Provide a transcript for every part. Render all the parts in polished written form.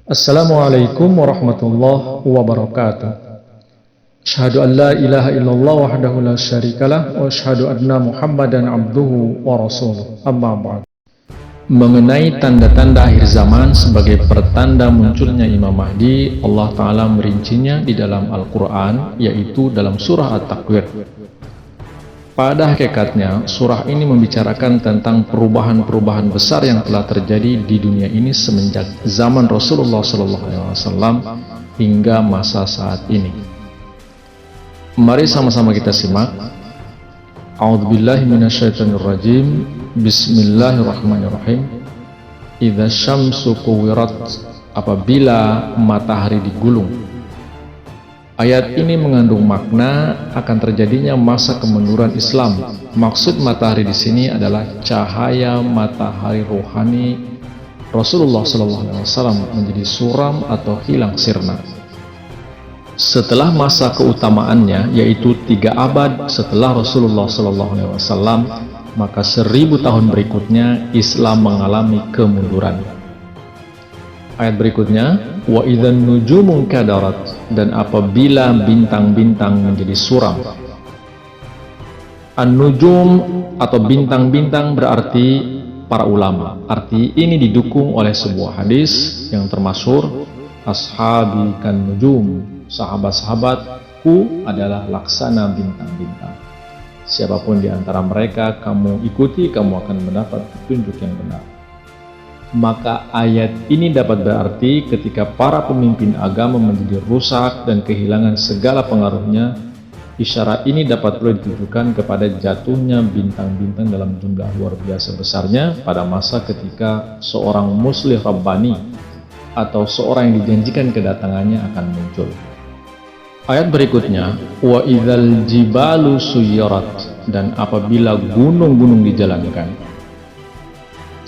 Assalamualaikum warahmatullahi wabarakatuh. Asyhadu an la ilaha illallah wahdahu la syarikalah wa asyhadu anna Muhammadan abduhu wa rasuluh. Amma ba'd. Mengenai tanda-tanda akhir zaman sebagai pertanda munculnya Imam Mahdi, Allah Ta'ala merincinya di dalam Al-Quran, yaitu dalam surah At-Takwir. Pada hakikatnya, surah ini membicarakan tentang perubahan-perubahan besar yang telah terjadi di dunia ini semenjak zaman Rasulullah SAW hingga masa saat ini. Mari sama-sama kita simak. A'udzubillahi minasyaitonirrajim. Bismillahirrahmanirrahim. Idza syamsu kuwirat, apabila matahari digulung. Ayat ini mengandung makna akan terjadinya masa kemunduran Islam. Maksud matahari di sini adalah cahaya matahari rohani Rasulullah SAW menjadi suram atau hilang sirna. Setelah masa keutamaannya, yaitu 3 abad setelah Rasulullah SAW, maka 1000 tahun berikutnya Islam mengalami kemunduran. Ayat berikutnya, wa idzan nujumu kadarat, dan apabila bintang-bintang menjadi suram. An-nujum atau bintang-bintang berarti para ulama. Arti ini didukung oleh sebuah hadis yang termasyhur, ashabi kan nujum, sahabat-sahabatku adalah laksana bintang-bintang. Siapapun di antara mereka kamu ikuti, kamu akan mendapat petunjuk yang benar. Maka ayat ini dapat berarti ketika para pemimpin agama menjadi rusak dan kehilangan segala pengaruhnya, isyarat ini dapat pula ditujukan kepada jatuhnya bintang-bintang dalam jumlah luar biasa besarnya pada masa ketika seorang muslih rabbani atau seorang yang dijanjikan kedatangannya akan muncul. Ayat berikutnya, wa idzal jibalu suyirat, dan apabila gunung-gunung dijalankan.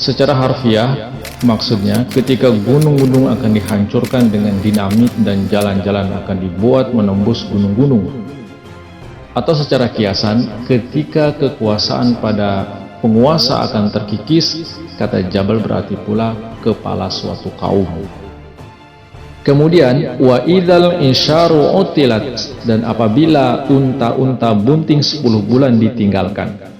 Secara harfiah, maksudnya ketika gunung-gunung akan dihancurkan dengan dinamit dan jalan-jalan akan dibuat menembus gunung-gunung. Atau secara kiasan, ketika kekuasaan pada penguasa akan terkikis, kata Jabal berarti pula kepala suatu kaum. Kemudian, wa idzal isyaru utilat, dan apabila unta-unta bunting 10 bulan ditinggalkan.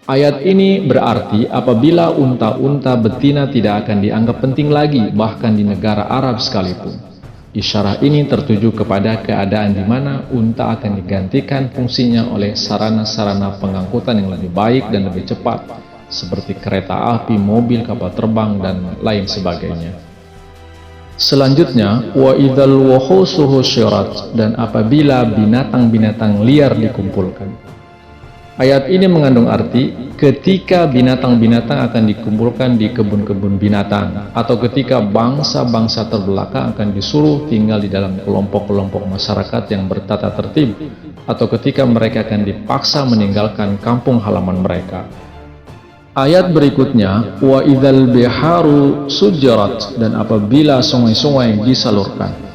Ayat ini berarti apabila unta-unta betina tidak akan dianggap penting lagi, bahkan di negara Arab sekalipun. Isyarat ini tertuju kepada keadaan di mana unta akan digantikan fungsinya oleh sarana-sarana pengangkutan yang lebih baik dan lebih cepat, seperti kereta api, mobil, kapal terbang, dan lain sebagainya. Selanjutnya, wa idzal wuhusu husyirat, dan apabila binatang-binatang liar dikumpulkan. Ayat ini mengandung arti ketika binatang-binatang akan dikumpulkan di kebun-kebun binatang, atau ketika bangsa-bangsa terbelakang akan disuruh tinggal di dalam kelompok-kelompok masyarakat yang bertata tertib, atau ketika mereka akan dipaksa meninggalkan kampung halaman mereka. Ayat berikutnya, wa idzal biharu sujarat, dan apabila sungai-sungai disalurkan.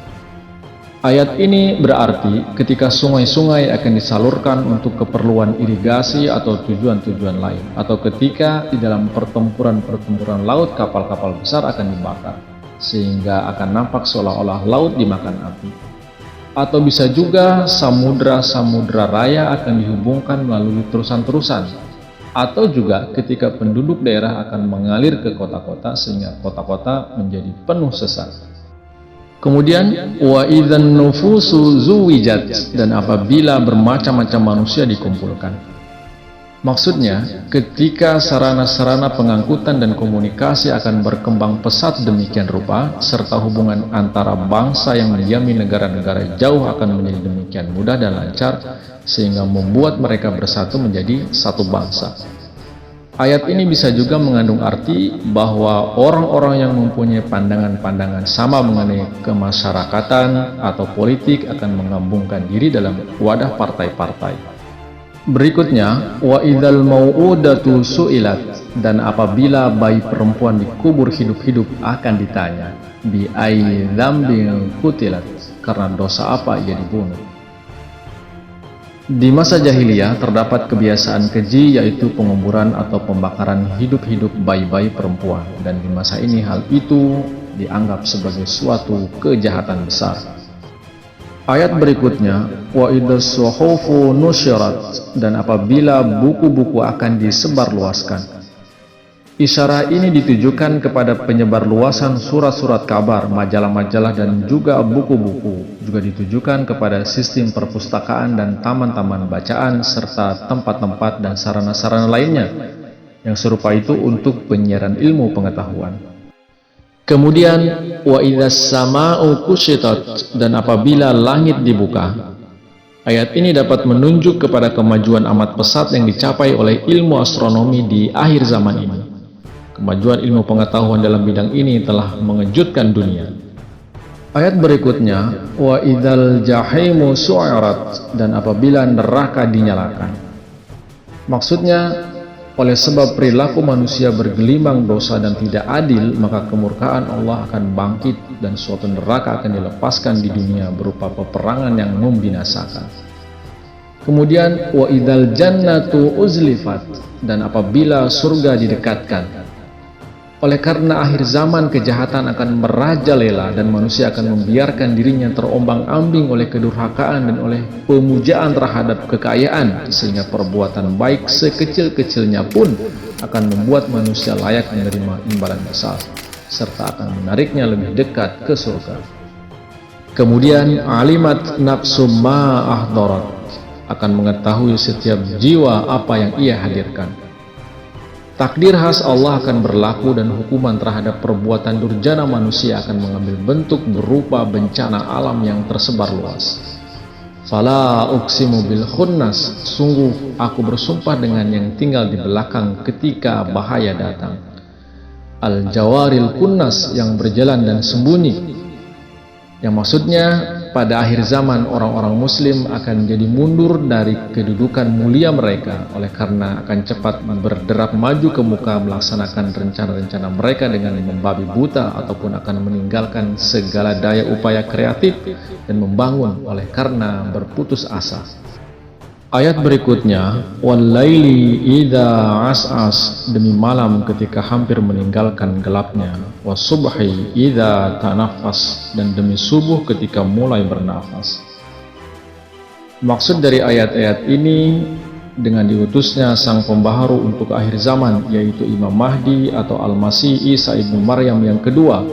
Ayat ini berarti ketika sungai-sungai akan disalurkan untuk keperluan irigasi atau tujuan-tujuan lain, atau ketika di dalam pertempuran-pertempuran laut kapal-kapal besar akan dibakar, sehingga akan nampak seolah-olah laut dimakan api. Atau bisa juga samudra-samudra raya akan dihubungkan melalui terusan-terusan, atau juga ketika penduduk daerah akan mengalir ke kota-kota sehingga kota-kota menjadi penuh sesat. Kemudian, wa idzan nufusu zuwijat, dan apabila bermacam-macam manusia dikumpulkan. Maksudnya, ketika sarana-sarana pengangkutan dan komunikasi akan berkembang pesat demikian rupa, serta hubungan antara bangsa yang mendiami negara-negara jauh akan menjadi demikian mudah dan lancar, sehingga membuat mereka bersatu menjadi satu bangsa. Ayat ini bisa juga mengandung arti bahwa orang-orang yang mempunyai pandangan-pandangan sama mengenai kemasyarakatan atau politik akan menggabungkan diri dalam wadah partai-partai. Berikutnya, wa idzal mau'udatu su'ilat, dan apabila bayi perempuan dikubur hidup-hidup akan ditanya, bi ayyi dzambin qutilat, karena dosa apa ia dibunuh. Di masa jahiliyah terdapat kebiasaan keji, yaitu penguburan atau pembakaran hidup-hidup bayi-bayi perempuan, dan di masa ini hal itu dianggap sebagai suatu kejahatan besar. Ayat berikutnya, wa idzas suhufu nusyirat, dan apabila buku-buku akan disebarluaskan. Isyarah ini ditujukan kepada penyebar luasan surat-surat kabar, majalah-majalah, dan juga buku-buku. Juga ditujukan kepada sistem perpustakaan dan taman-taman bacaan, serta tempat-tempat dan sarana-sarana lainnya yang serupa itu untuk penyiaran ilmu pengetahuan. Kemudian, wa idzas sama'u kusyitat, dan apabila langit dibuka. Ayat ini dapat menunjuk kepada kemajuan amat pesat yang dicapai oleh ilmu astronomi di akhir zaman ini. Kemajuan ilmu pengetahuan dalam bidang ini telah mengejutkan dunia. Ayat berikutnya, wa idzal jahimu su'irat, dan apabila neraka dinyalakan. Maksudnya, oleh sebab perilaku manusia bergelimang dosa dan tidak adil, maka kemurkaan Allah akan bangkit dan suatu neraka akan dilepaskan di dunia berupa peperangan yang membinasakan. Kemudian, wa idzal jannatu uzlifat, dan apabila surga didekatkan. Oleh karena akhir zaman kejahatan akan merajalela dan manusia akan membiarkan dirinya terombang-ambing oleh kedurhakaan dan oleh pemujaan terhadap kekayaan, sehingga perbuatan baik sekecil-kecilnya pun akan membuat manusia layak menerima imbalan besar, serta akan menariknya lebih dekat ke surga. Kemudian alimat nafsu ma ahdarat, akan mengetahui setiap jiwa apa yang ia hadirkan. Takdir khas Allah akan berlaku dan hukuman terhadap perbuatan durjana manusia akan mengambil bentuk berupa bencana alam yang tersebar luas. Fala uqsimu bil khunnas, sungguh aku bersumpah dengan yang tinggal di belakang ketika bahaya datang. Al jawaril kunnas, yang berjalan dan sembunyi. Yang maksudnya, pada akhir zaman orang-orang muslim akan jadi mundur dari kedudukan mulia mereka, oleh karena akan cepat berderap maju ke muka melaksanakan rencana-rencana mereka dengan membabi buta, ataupun akan meninggalkan segala daya upaya kreatif dan membangun oleh karena berputus asa. Ayat berikutnya, wal-laili idza as'as, demi malam ketika hampir meninggalkan gelapnya, was-subhi idza tanaffas, dan demi subuh ketika mulai bernafas. Maksud dari ayat-ayat ini, dengan diutusnya sang pembaharu untuk akhir zaman, yaitu Imam Mahdi atau Al-Masih Isa ibnu Maryam yang kedua,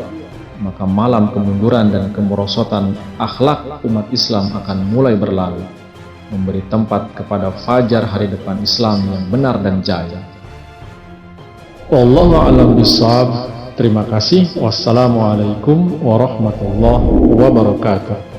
maka malam kemunduran dan kemerosotan akhlak umat Islam akan mulai berlalu, memberi tempat kepada fajar hari depan Islam yang benar dan jaya. Wallahu a'lam bishawab. Terima kasih. Wassalamualaikum warahmatullahi wabarakatuh.